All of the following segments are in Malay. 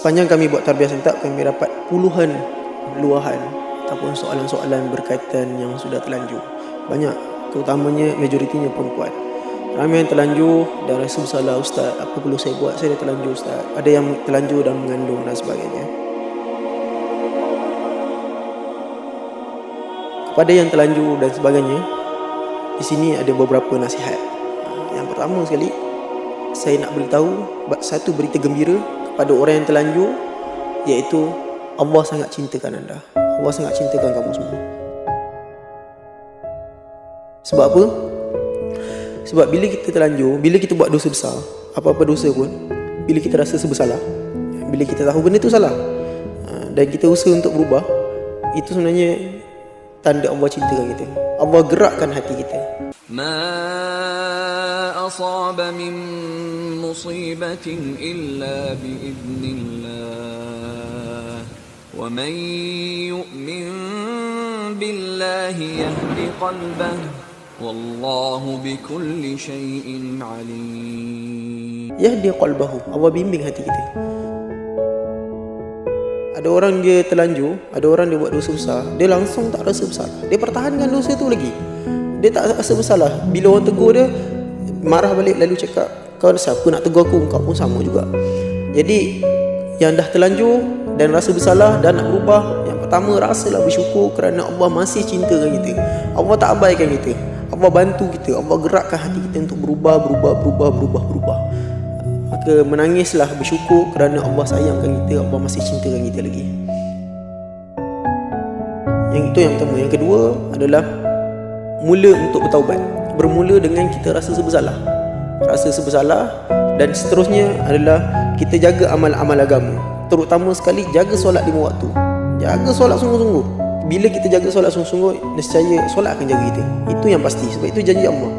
sepanjang kami buat tarbiyah serentak, kami dapat puluhan luahan ataupun soalan-soalan berkaitan yang sudah terlanjur. Banyak, terutamanya majoritinya perempuan. Ramai yang terlanjur dan rasa bersalah, ustaz, apa perlu saya buat, saya dah terlanjur ustaz. Ada yang terlanjur dan mengandung dan sebagainya. Kepada yang terlanjur dan sebagainya, di sini ada beberapa nasihat. Yang pertama sekali, saya nak beritahu satu berita gembira kepada orang yang terlanjur, iaitu Allah sangat cintakan anda. Allah sangat cintakan kamu semua. Sebab apa? Sebab bila kita terlanjur, bila kita buat dosa besar, apa-apa dosa pun, bila kita rasa bersalah, bila kita tahu benda tu salah, dan kita usaha untuk berubah, itu sebenarnya tanda Allah cintakan kita. Allah gerakkan hati kita. Ma asaba min musibatin illa biidznillah wa man yu'min billahi yahdi qalbahu wallahu bikulli syai'in alim. Yahdi qalbahu, Allah bimbing hati kita. Ada orang dia terlanjur, ada orang dia buat dosa besar, dia langsung tak rasa bersalah. Dia pertahankan dosa tu lagi. Dia tak rasa bersalah. Bila orang tegur dia, marah balik lalu cakap, kau siapa nak tegur aku, kau pun sama juga. Jadi yang dah terlanjur dan rasa bersalah dan nak berubah, yang pertama rasalah bersyukur kerana Allah masih cintakan kita. Allah tak abaikan kita. Allah bantu kita, Allah gerakkan hati kita untuk berubah. Maka menangislah bersyukur kerana Allah sayangkan kita, Allah masih cintakan kita lagi. Yang itu yang pertama. Yang kedua adalah mula untuk bertaubat. Bermula dengan kita rasa bersalah. Dan seterusnya adalah kita jaga amal-amal agama. Terutama sekali jaga solat 5 waktu. Jaga solat sungguh-sungguh. Bila kita jaga solat sungguh-sungguh, nescaya solat akan jaga kita. Itu yang pasti, sebab itu janji Allah.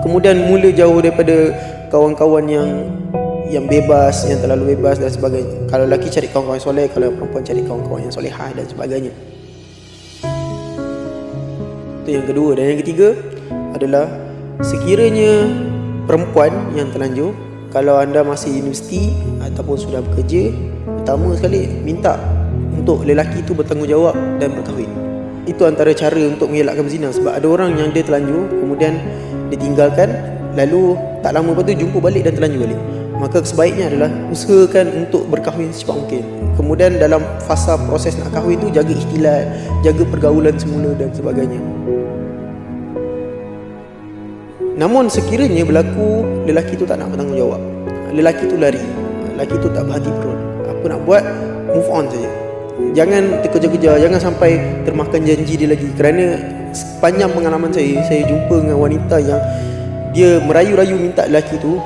Kemudian mula jauh daripada kawan-kawan yang bebas, yang terlalu bebas dan sebagainya. Kalau lelaki cari kawan-kawan yang soleh, kalau perempuan cari kawan-kawan yang solehah dan sebagainya. Itu yang kedua. Dan yang ketiga adalah sekiranya perempuan yang terlanjur, kalau anda masih universiti ataupun sudah bekerja, pertama sekali minta untuk lelaki itu bertanggungjawab dan berkahwin. Itu antara cara untuk mengelakkan berzina. Sebab ada orang yang dia terlanjur, kemudian ditinggalkan, lalu tak lama lepas tu jumpa balik dan terlanjur balik. Maka sebaiknya adalah usahakan untuk berkahwin secepat mungkin. Kemudian dalam fasa proses nak kahwin tu, jaga ikhtilat, jaga pergaulan semula dan sebagainya. Namun sekiranya berlaku lelaki tu tak nak bertanggungjawab, lelaki tu lari, lelaki tu tak berhati perut, apa nak buat, move on saja. Jangan terkejar-kejar, jangan sampai termakan janji dia lagi. Kerana sepanjang pengalaman saya jumpa dengan wanita yang dia merayu-rayu minta lelaki tu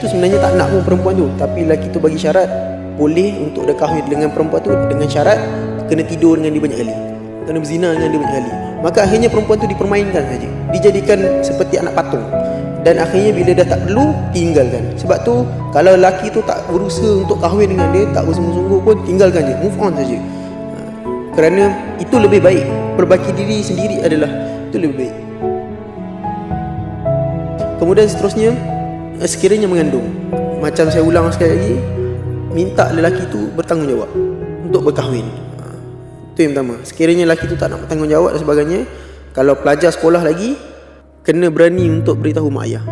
sebenarnya tak nak pun perempuan tu, tapi lelaki tu bagi syarat boleh untuk dia kahwin dengan perempuan tu dengan syarat kena tidur dengan dia banyak kali, kena berzina dengan dia banyak kali. Maka akhirnya perempuan tu dipermainkan saja, dijadikan seperti anak patung, dan akhirnya bila dah tak perlu, tinggalkan. Sebab tu kalau lelaki tu tak berusaha untuk kahwin dengan dia, tak bersungguh-sungguh pun, tinggalkan je, move on saja. Kerana itu lebih baik. Perbaiki diri sendiri adalah itu lebih baik. Kemudian seterusnya, sekiranya mengandung, macam saya ulang sekali lagi, minta lelaki tu bertanggungjawab untuk berkahwin. Itu yang pertama. Sekiranya lelaki tu tak nak bertanggungjawab dan sebagainya, kalau pelajar sekolah lagi, kena berani untuk beritahu mak ayah.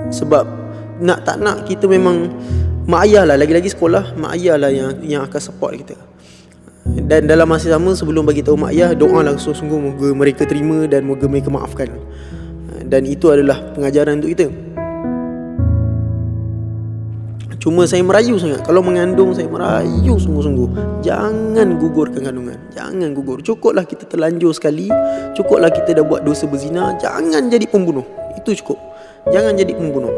Sebab nak tak nak, kita memang mak ayah lah, lagi-lagi sekolah, mak ayah lah yang akan support kita. Dan dalam masa sama, sebelum bagi tahu mak ayah, doalah sungguh-sungguh moga mereka terima dan moga mereka maafkan. Dan itu adalah pengajaran untuk kita. Cuma saya merayu sangat, kalau mengandung saya merayu sungguh-sungguh, jangan gugurkan kandungan. Jangan gugur. Cukuplah kita terlanjur sekali, cukuplah kita dah buat dosa berzina, jangan jadi pembunuh. Itu cukup. Jangan jadi pembunuh.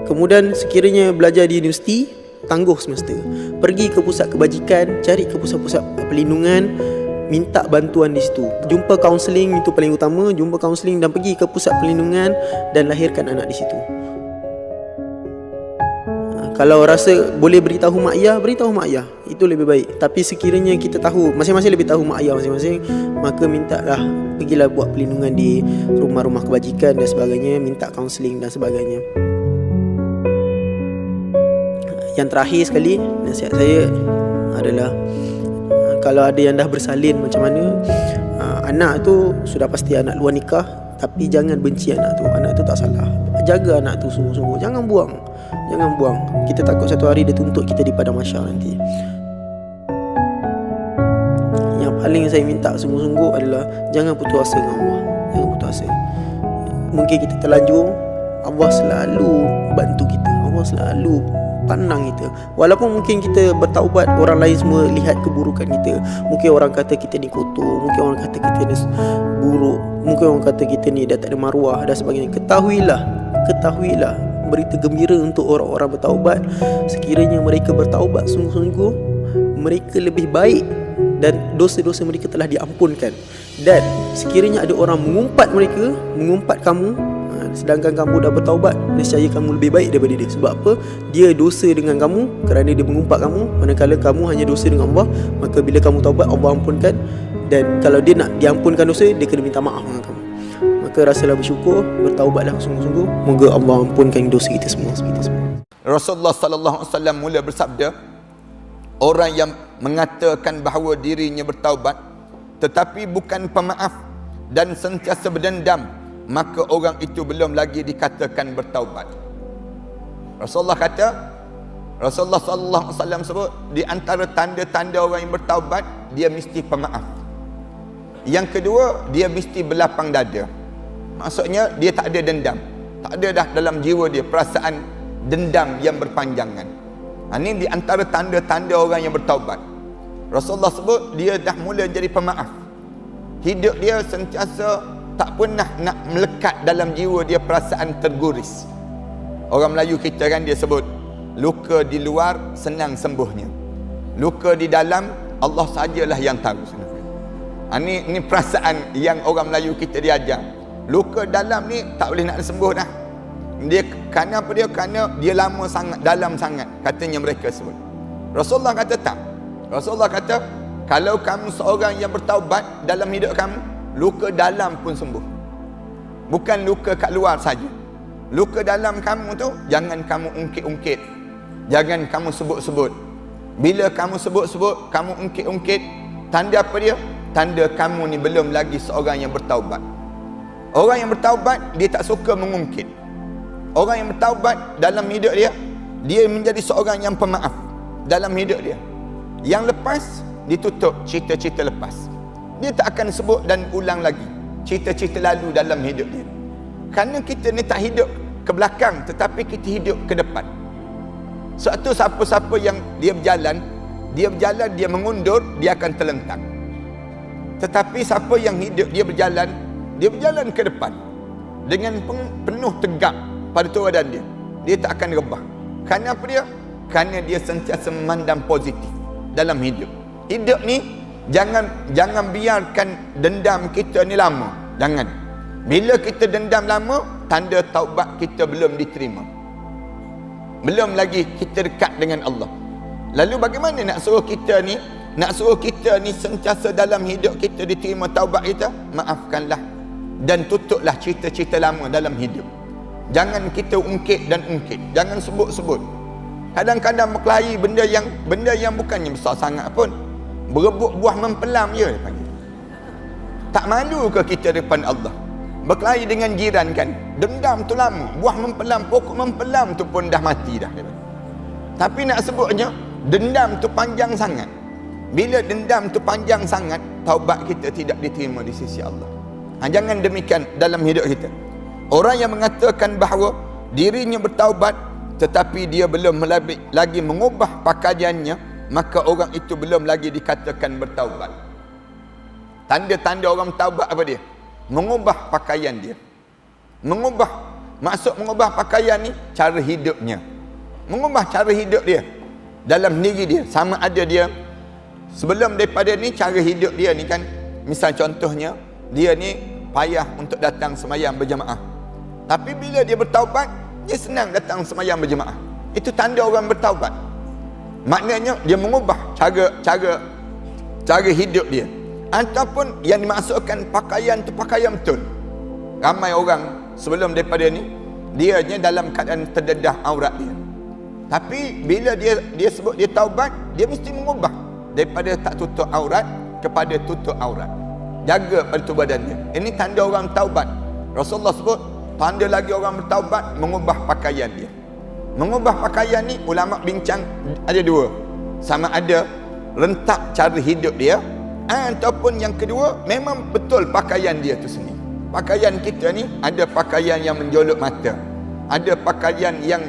Kemudian sekiranya belajar di universiti, tangguh semester, pergi ke pusat kebajikan, cari ke pusat-pusat perlindungan, minta bantuan di situ. Jumpa kaunseling, itu paling utama. Jumpa kaunseling dan pergi ke pusat perlindungan dan lahirkan anak di situ. Kalau rasa boleh beritahu mak ayah, beritahu mak ayah, itu lebih baik. Tapi sekiranya kita tahu, masing-masing lebih tahu mak ayah masing-masing, maka mintalah, pergilah buat perlindungan di rumah-rumah kebajikan dan sebagainya, minta kaunseling dan sebagainya. Yang terakhir sekali, nasihat saya adalah kalau ada yang dah bersalin macam mana, anak tu sudah pasti anak luar nikah, tapi jangan benci anak tu. Anak tu tak salah. Jaga anak tu sungguh-sungguh. Jangan buang. Kita takut satu hari dia tuntut kita di padang mahsyar nanti. Yang paling saya minta sungguh-sungguh adalah jangan putus asa dengan Allah. Jangan putus asa. Mungkin kita terlanjur, Allah selalu bantu kita. Allah selalu pandang kita. Walaupun mungkin kita bertaubat, orang lain semua lihat keburukan kita. Mungkin orang kata kita ni kotor, mungkin orang kata kita ni buruk, mungkin orang kata kita ni dah tak ada maruah dan sebagainya. Ketahuilah, berita gembira untuk orang-orang bertaubat. Sekiranya mereka bertaubat sungguh-sungguh, mereka lebih baik dan dosa-dosa mereka telah diampunkan. Dan sekiranya ada orang mengumpat kamu, sedangkan kamu dah bertaubat, nescaya kamu lebih baik daripada dia. Sebab apa? Dia dosa dengan kamu kerana dia mengumpat kamu, manakala kamu hanya dosa dengan Allah. Maka bila kamu taubat, Allah ampunkan. Dan kalau dia nak diampunkan dosa, dia kena minta maaf dengan kamu. Maka rasalah bersyukur, bertaubatlah sungguh-sungguh. Moga Allah ampunkan dosa kita semua. Rasulullah sallallahu alaihi wasallam mula bersabda, orang yang mengatakan bahawa dirinya bertaubat tetapi bukan pemaaf dan sentiasa berdendam, maka orang itu belum lagi dikatakan bertaubat. Rasulullah sallallahu alaihi wasallam sebut, di antara tanda-tanda orang yang bertaubat, dia mesti pemaaf. Yang kedua, dia mesti berlapang dada. Maksudnya dia tak ada dendam, tak ada dah dalam jiwa dia perasaan dendam yang berpanjangan. Ini di antara tanda-tanda orang yang bertaubat. Rasulullah sebut dia dah mula jadi pemaaf. Hidup dia sentiasa tak pernah nak melekat dalam jiwa dia perasaan terguris. Orang Melayu kita kan dia sebut, luka di luar senang sembuhnya, luka di dalam Allah sajalah yang tahu sebenarnya. Ini perasaan yang orang Melayu kita diajar. Luka dalam ni tak boleh nak sembuh dah. Dia kerana apa dia? Kerana dia lama sangat, dalam sangat, katanya mereka sebut. Rasulullah kata tak. Rasulullah kata, kalau kamu seorang yang bertaubat dalam hidup kamu, luka dalam pun sembuh. Bukan luka kat luar saja. Luka dalam kamu tu jangan kamu ungkit-ungkit, jangan kamu sebut-sebut. Bila kamu sebut-sebut, kamu ungkit-ungkit, tanda apa dia? Tanda kamu ni belum lagi seorang yang bertaubat. Orang yang bertaubat, dia tak suka mengungkit. Orang yang bertaubat dalam hidup dia, dia menjadi seorang yang pemaaf dalam hidup dia. Yang lepas, ditutup cerita-cerita lepas. Dia tak akan sebut dan ulang lagi cerita-cerita lalu dalam hidup dia. Kerana kita ni tak hidup ke belakang, tetapi kita hidup ke depan. Sebab tu siapa-siapa yang dia berjalan, dia mengundur, dia akan terlentang. Tetapi siapa yang hidup dia berjalan ke depan dengan penuh tegak pada tuadan dia. Dia tak akan rebah. Kerana apa dia? Kerana dia sentiasa memandang positif dalam hidup. Hidup ni jangan biarkan dendam kita ni lama. Jangan. Bila kita dendam lama, tanda taubat kita belum diterima. Belum lagi kita dekat dengan Allah. Lalu bagaimana nak suruh kita ni sentiasa dalam hidup kita diterima taubat kita? Maafkanlah dan tutuplah cerita-cerita lama dalam hidup. Jangan kita ungkit dan ungkit. Jangan sebut-sebut. Kadang-kadang berkelahi benda yang bukannya besar sangat pun. Berebut buah mempelam je dia panggil. Tak malu ke kita depan Allah? Berkelahi dengan jiran kan, dendam tu lama, buah mempelam, pokok mempelam tu pun dah mati dah. Tapi nak sebutnya dendam tu panjang sangat. Bila dendam tu panjang sangat, taubat kita tidak diterima di sisi Allah. Jangan demikian dalam hidup kita. Orang yang mengatakan bahawa dirinya bertaubat tetapi dia belum lagi mengubah pakaiannya, maka orang itu belum lagi dikatakan bertaubat. Tanda-tanda orang bertaubat apa dia? Mengubah pakaian dia. Maksud mengubah pakaian ni, cara hidupnya. Mengubah cara hidup dia dalam diri dia. Sama ada dia sebelum daripada ni, cara hidup dia ni kan, misal contohnya dia ni payah untuk datang semayang berjamaah. Tapi bila dia bertaubat, dia senang datang semayang berjemaah. Itu tanda orang bertaubat. Maknanya dia mengubah cara hidup dia. Ataupun yang dimaksudkan pakaian tu pakaian betul. Ramai orang sebelum daripada ni, dianya dalam keadaan terdedah aurat dia. Tapi bila dia sebut dia taubat, dia mesti mengubah daripada tak tutup aurat kepada tutup aurat. Jaga pertubuhan dia. Ini tanda orang taubat. Rasulullah sebut tanda lagi orang bertaubat, mengubah pakaian dia. Mengubah pakaian ni ulama bincang ada dua. Sama ada rentak cara hidup dia, ataupun yang kedua memang betul pakaian dia tu sendiri. Pakaian kita ni ada pakaian yang menjolok mata, ada pakaian yang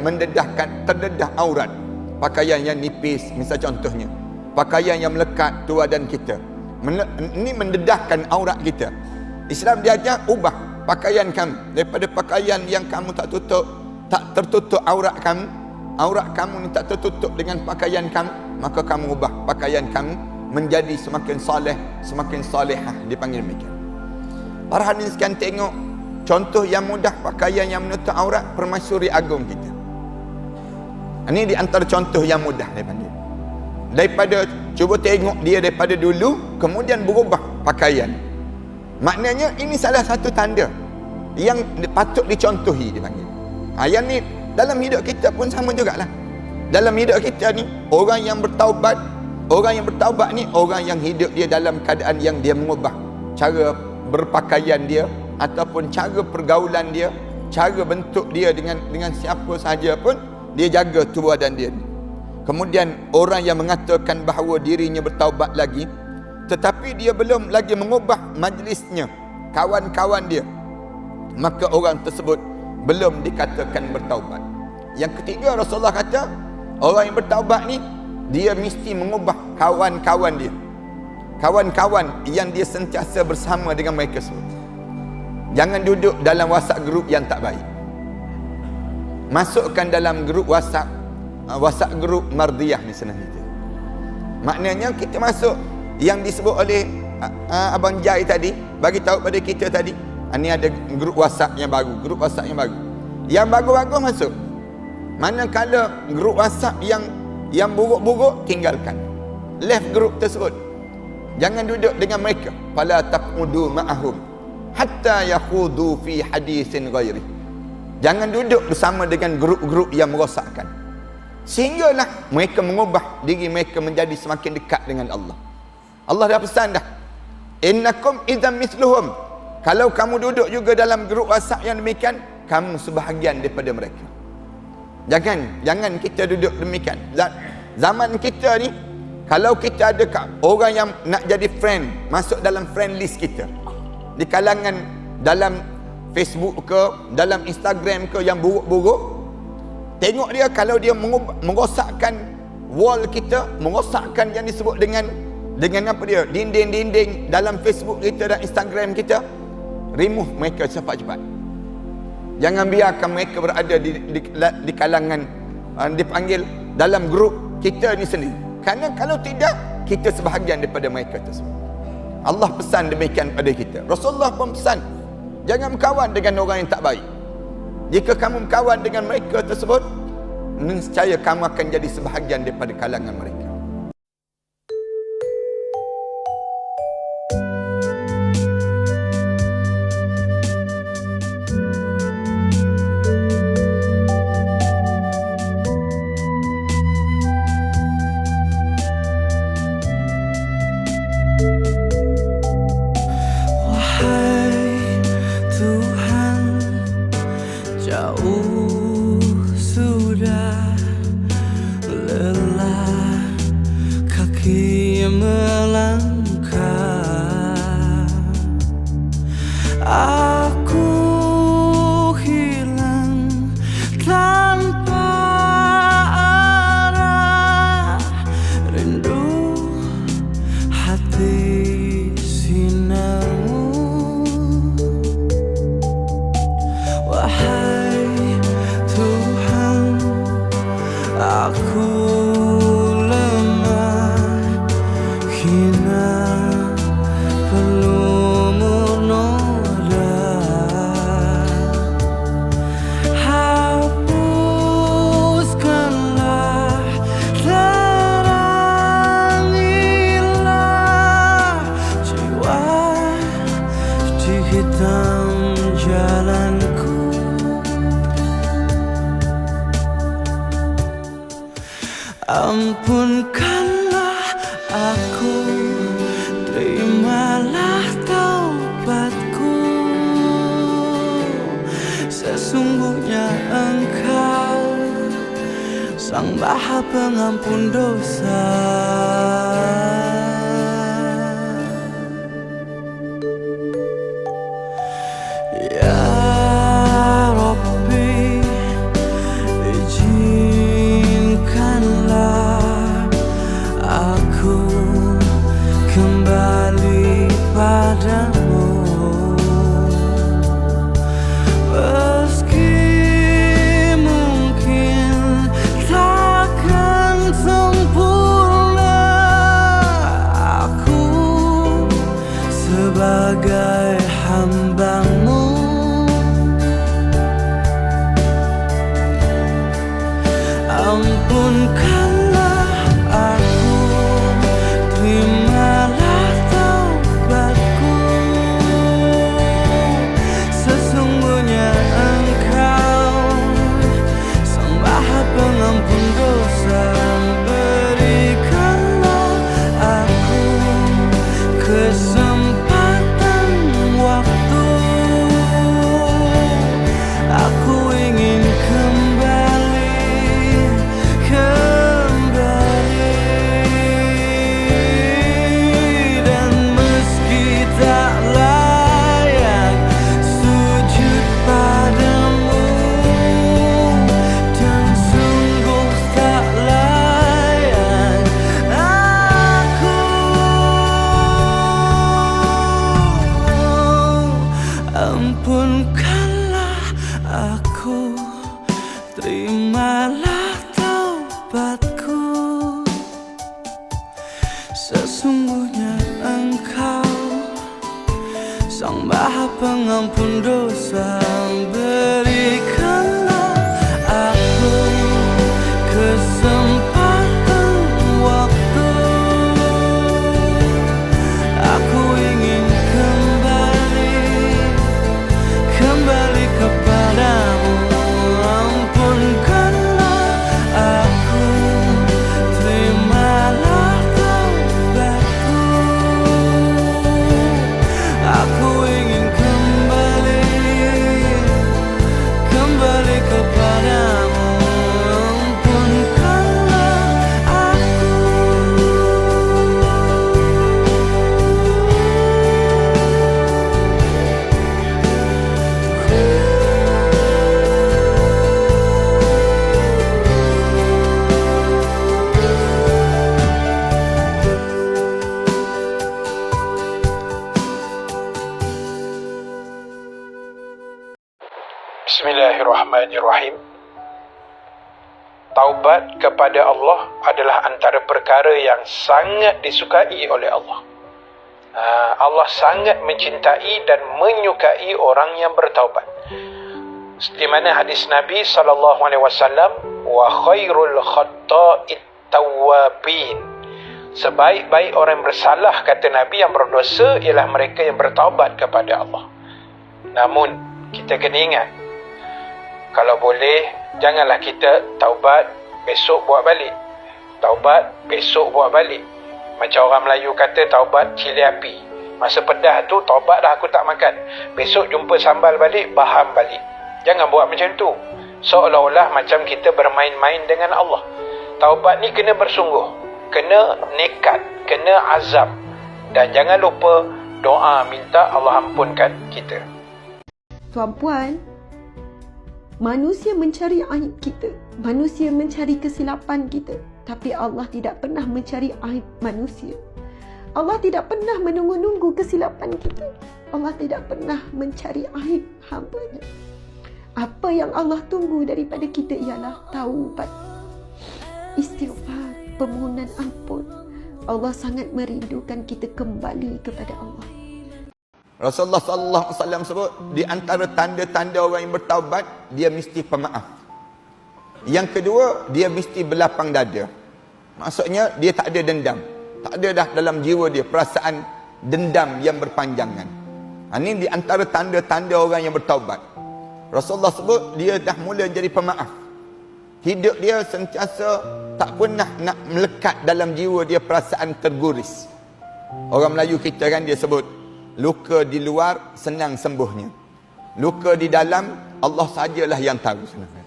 terdedah aurat, pakaian yang nipis, misal contohnya pakaian yang melekat tu badan kita, ini mendedahkan aurat kita. Islam diajar ubah pakaian kamu daripada pakaian yang kamu tak tertutup aurat kamu ni tak tertutup dengan pakaian kamu, maka kamu ubah pakaian kamu menjadi semakin soleh, semakin solehah, dipanggil demikian. Para hadirin sekalian, tengok contoh yang mudah pakaian yang menutup aurat permaisuri agung kita. Ini di antara contoh yang mudah daripada cuba tengok dia daripada dulu kemudian berubah pakaian. Maknanya ini salah satu tanda yang patut dicontohi, dipanggil. Yang ni dalam hidup kita pun sama jugalah. Dalam hidup kita ni orang yang bertaubat ni orang yang hidup dia dalam keadaan yang dia mengubah cara berpakaian dia ataupun cara pergaulan dia, cara bentuk dia dengan siapa sahaja pun dia jaga tubuh badan dia. Kemudian orang yang mengatakan bahawa dirinya bertaubat lagi tetapi dia belum lagi mengubah majlisnya, kawan-kawan dia, maka orang tersebut belum dikatakan bertaubat. Yang ketiga, Rasulullah kata orang yang bertaubat ni dia mesti mengubah kawan-kawan dia, kawan-kawan yang dia sentiasa bersama dengan mereka semua. Jangan duduk dalam WhatsApp group yang tak baik. Masukkan dalam grup WhatsApp group Mardiyah ni senang kita. Maknanya kita masuk yang disebut oleh Abang Jai tadi, bagi tahu pada kita tadi, ni ada grup WhatsApp yang baru, yang bagus-bagus masuk. Manakala grup WhatsApp yang buruk-buruk tinggalkan, left grup tersebut. Jangan duduk dengan mereka. Fala taqudu ma'ahum hatta yakhudu fi hadisin ghairi. Jangan duduk bersama dengan grup-grup yang merosakkan, sehinggalah mereka mengubah diri mereka menjadi semakin dekat dengan Allah. Allah dah pesan dah, innakum idzam mithluhum. Kalau kamu duduk juga dalam grup WhatsApp yang demikian, kamu sebahagian daripada mereka. Jangan kita duduk demikian. Zaman kita ni, kalau kita ada orang yang nak jadi friend, masuk dalam friend list kita, di kalangan dalam Facebook ke, dalam Instagram ke yang buruk-buruk, tengok dia kalau dia merosakkan wall kita, merosakkan yang disebut dengan apa dia, dinding-dinding dalam Facebook kita dan Instagram kita, remove mereka cepat-cepat. Jangan biarkan mereka berada di kalangan dipanggil dalam grup kita ni sendiri. Kerana kalau tidak, kita sebahagian daripada mereka tersebut. Allah pesan demikian pada kita. Rasulullah pun pesan, jangan berkawan dengan orang yang tak baik. Jika kamu berkawan dengan mereka tersebut, nescaya kamu akan jadi sebahagian daripada kalangan mereka. Sang Maha Pengampun dosa. Ya Rabbi, izinkanlah aku kembali padamu. Meski mungkin takkan sempurna, aku sebagai hamba-Mu. Ampunkanlah aku, terimalah taubatku. Sesungguhnya Engkau Sang Maha Pengampun dosa. Berikanlah aku kesempatan waktu. Aku ingin dan meski tak layak sujud padamu, dan sungguh tak layak aku. Ampunkanlah aku, terimalah taubatku. Sesungguhnya Engkau Sang Maha Pengampun dosa. Berikanlah aku kesempatan waktu. Aku ingin kembali kepadamu. Ampunkanlah aku, terimalah taubatku. Aku ingin kembali kepadamu. Ampunkanlah aku. Bismillahirrahmanirrahim. Taubat kepada Allah adalah antara perkara yang sangat disukai oleh Allah. Allah sangat mencintai dan menyukai orang yang bertaubat. Seperti mana hadis Nabi SAW, wa khairul khatta'it tawwabin. Sebaik-baik orang yang bersalah, kata Nabi, yang berdosa ialah mereka yang bertaubat kepada Allah. Namun kita kena ingat, kalau boleh, janganlah kita taubat, besok buat balik. Taubat, besok buat balik. Macam orang Melayu kata, taubat cili api. Masa pedas tu, taubat dah aku tak makan. Besok jumpa sambal balik, baham balik. Jangan buat macam tu. Seolah-olah macam kita bermain-main dengan Allah. Taubat ni kena bersungguh. Kena nekat. Kena azam. Dan jangan lupa doa minta Allah ampunkan kita. Tuan-puan, manusia mencari aib kita, manusia mencari kesilapan kita, tapi Allah tidak pernah mencari aib manusia. Allah tidak pernah menunggu-nunggu kesilapan kita. Allah tidak pernah mencari aib hamba-Nya. Apa yang Allah tunggu daripada kita ialah taubat, istighfar, permohonan ampun. Allah sangat merindukan kita kembali kepada Allah. Rasulullah sallallahu alaihi wasallam sebut di antara tanda-tanda orang yang bertaubat, dia mesti pemaaf. Yang kedua, dia mesti berlapang dada. Maksudnya dia tak ada dendam. Tak ada dah dalam jiwa dia perasaan dendam yang berpanjangan. Ini di antara tanda-tanda orang yang bertaubat. Rasulullah sebut dia dah mula jadi pemaaf. Hidup dia sentiasa tak pernah nak melekat dalam jiwa dia perasaan terguris. Orang Melayu kita kan dia sebut, luka di luar senang sembuhnya, luka di dalam Allah sajalah yang tahu sebenarnya.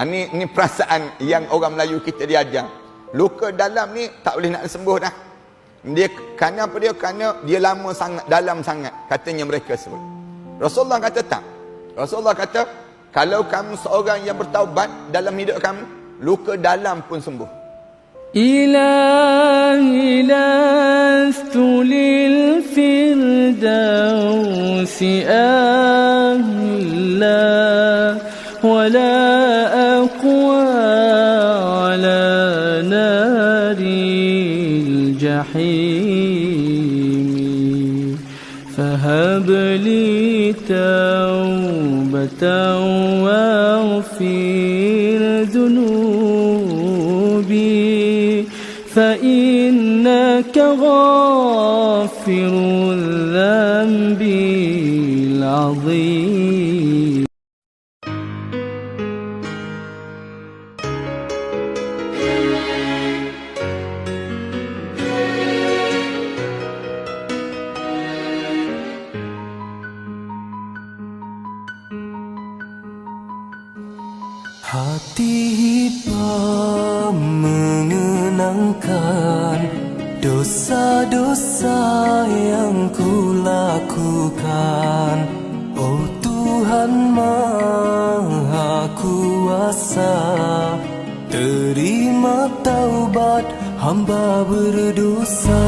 Ni perasaan yang orang Melayu kita diajar. Luka dalam ni tak boleh nak sembuh dah. Dia kerana apa dia? Kerana dia lama sangat, dalam sangat, katanya mereka sebut. Rasulullah kata tak. Rasulullah kata, kalau kamu seorang yang bertaubat dalam hidup kamu, luka dalam pun sembuh. إلهي لست للفردوس أهلا ولا أقوى على نار الجحيم فهب لي توبة واغفر ذنوبي فإنك غافر الذنب العظيم. Hati hibah mengenangkan dosa-dosa yang ku lakukan. Oh Tuhan Maha Kuasa, terima taubat hamba berdosa.